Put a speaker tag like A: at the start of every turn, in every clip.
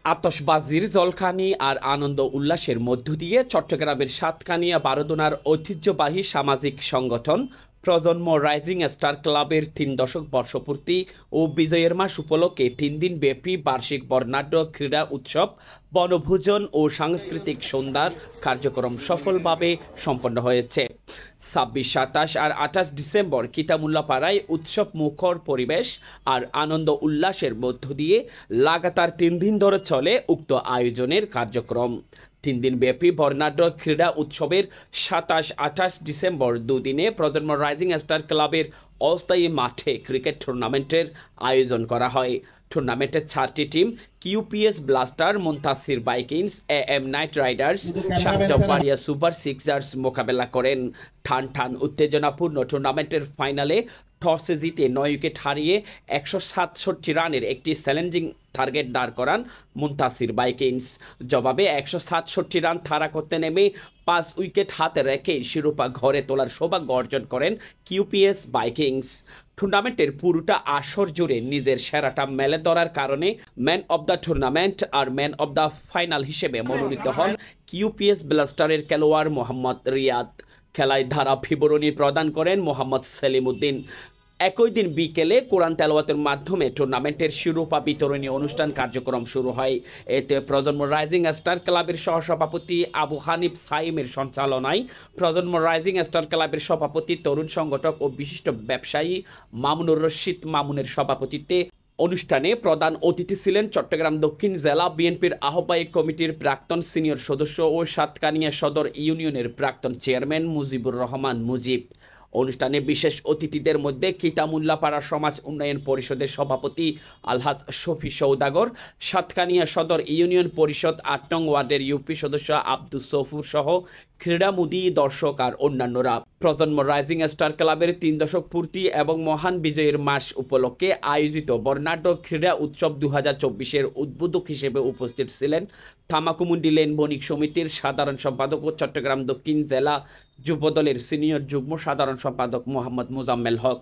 A: আতশবাজির জলখানি আর আনন্দ উল্লাসের মধ্য দিয়ে চট্টগ্রামের সাতকানিয়া বারোদোনার ঐতিহ্যবাহী সামাজিক সংগঠন প্রজন্ম রাইজিং স্টার ক্লাবের 3 দশক বর্ষপূর্তি ও বিজয়ের মাস উপলক্ষে 3 দিন ব্যাপী বার্ষিক বর্ণাঢ্য ক্রীড়া উৎসব বনভোজন ও সাংস্কৃতিক সন্ধ্যার কার্যক্রম সফলভাবে সম্পন্ন হয়েছে। 26, 27 আর 28 ডিসেম্বর কিতামুল্লাপাড়ায় উৎসব মুখর পরিবেশ আর আনন্দ উল্লাসের মধ্য দিয়ে লাগাতার 3 দিন ধরে চলে উক্ত আয়োজনের কার্যক্রম। 3 দিন ব্যাপী বর্ণাঢ্য ক্রীড়া উৎসবের 27, 28 ডিসেম্বর দুদিনে প্রজন্ম রাইজিং স্টার ক্লাবের অস্থায়ী মাঠে ক্রিকেট টুর্নামেন্টের আয়োজন করা হয়। টুর্নামেন্টের 4টি team QPS Blaster, Muntasir Vikings, AM Knight Riders, Shahjaparia Super Sixers মোকাবেলা করেন। ঠান উত্তেজনাপূর্ণ টুর্নামেন্টের ফাইনালে টসে জিতে 9 উইকেট হারিয়ে 167 রানের একটি চ্যালেঞ্জিং টার্গেট দাঁড় করান মুনতাসির ভাইকিংস। জবাবে 167 রান তাড়া করতে নেমে 5 উইকেট হাতে রেখে শিরোপা ঘরে তোলার সৌভাগ্য অর্জন করেন কিউপিএস ভাইকিংস। টুর্নামেন্টের পুরোটা আসর জুড়ে নিজের সেরাটা মেলে ধরার কারণে ম্যান অব দ্য টুর্নামেন্ট আর ম্যান অব দ্য ফাইনাল হিসেবে মনোনীত হন কিউপিএস ব্লাস্টারের খেলোয়াড় মোহাম্মদ রিয়াদ। খেলায় ধারা বিবরণী প্রদান করেন মোহাম্মদ সেলিম উদ্দিন। একই দিন বিকেলে কোরআন তেলাওয়াতের মাধ্যমে টুর্নামেন্টের শিরোপা বিতরণী অনুষ্ঠান কার্যক্রম শুরু হয়। এতে প্রজন্ম রাইজিং স্টার ক্লাবের সহসভাপতি আবু হানিফ সাইমের সঞ্চালনায় প্রজন্ম রাইজিং স্টার ক্লাবের সভাপতি, তরুণ সংগঠক ও বিশিষ্ট ব্যবসায়ী মামুনুর রশিদ মামুনের সভাপতিত্বে অনুষ্ঠানে প্রধান অতিথি ছিলেন চট্টগ্রাম দক্ষিণ জেলা বিএনপির আহ্বায়ক কমিটির প্রাক্তন সিনিয়র সদস্য ও সাতকানিয়া সদর ইউনিয়নের প্রাক্তন চেয়ারম্যান মুজিবুর রহমান মুজিব। অনুষ্ঠানে বিশেষ অতিথিদের মধ্যে কিতামুল্লাপাড়া সমাজ উন্নয়ন পরিষদের সভাপতি আলহাজ শফি সৌদাগর, সাতকানিয়া সদর ইউনিয়ন পরিষদ 8 নং ওয়ার্ডের ইউপি সদস্য আব্দুস সফুর সহ ক্রীড়ামোদী, দর্শক আর অন্যান্যরা। প্রজন্ম রাইজিং স্টার ক্লাবের 3 দশক পূর্তি এবং মহান বিজয়ের মাস উপলক্ষে আয়োজিত বর্ণাঢ্য ক্রীড়া উৎসব 2024-এর উদ্বোধক হিসেবে উপস্থিত ছিলেন তামাকুমুন্ডি লেন বণিক সমিতির সাধারণ সম্পাদক ও চট্টগ্রাম দক্ষিণ জেলা যুবদলের সিনিয়র যুগ্ম সাধারণ সম্পাদক মোহাম্মদ মোজাম্মেল হক।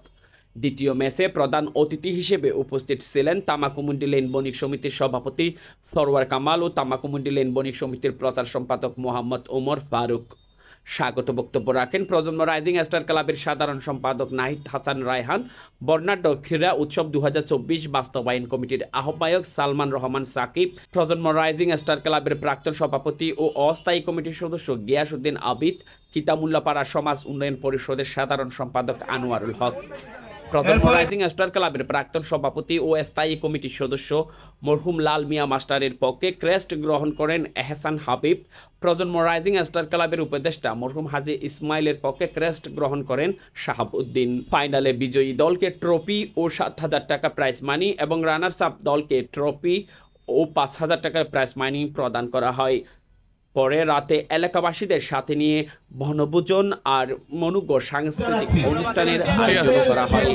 A: দ্বিতীয় ম্যাচে প্রধান অতিথি হিসেবে উপস্থিত ছিলেন তামাকুমুন্ডি লেন বণিক সমিতির সভাপতি সরওয়ার কামাল ও তামাকুমুন্ডি লেন বণিক সমিতির প্রচার সম্পাদক মোহাম্মদ ওমর ফারুক। স্বাগত বক্তব্য রাখেন প্রজন্ম রাইজিং স্টার ক্লাবের সাধারণ সম্পাদক নাহিদ হাসান রায়হান, বর্ণাঢ্য ক্রীড়া উৎসব 2024 বাস্তবায়ন কমিটির আহ্বায়ক সালমান রহমান সাকিব, প্রজন্ম রাইজিং স্টার ক্লাবের প্রাক্তন সভাপতি ও অস্থায়ী কমিটির সদস্য গিয়াসউদ্দিন আবিদ, কিতামুল্লাপাড়া সমাজ উন্নয়ন পরিষদের সাধারণ সম্পাদক আনোয়ারুল হক। প্রজন্ম রাইজিং স্টার ক্লাবের প্রাক্তন সভাপতি ও স্থায়ী কমিটির সদস্য মরহুম লাল মিয়া মাস্টারের পক্ষে ক্রেস্ট গ্রহণ করেন এহসান হাবিব। প্রজন্ম রাইজিং স্টার ক্লাবের উপদেষ্টা মরহুম হাজী ইসমাইলের পক্ষে ক্রেস্ট গ্রহণ করেন শাহাব উদ্দিন। ফাইনালে বিজয়ী দলকে ট্রফি ও 7,000 টাকা প্রাইজ মানি এবং রানার্স আপ দলকে ট্রফি ও 5,000 টাকার প্রাইজ মানি প্রদান করা হয়। পরে রাতে এলাকাবাসীদের সাথে নিয়ে বনভোজন আর মনোজ্ঞ সাংস্কৃতিক অনুষ্ঠানের আয়োজন করা হয়।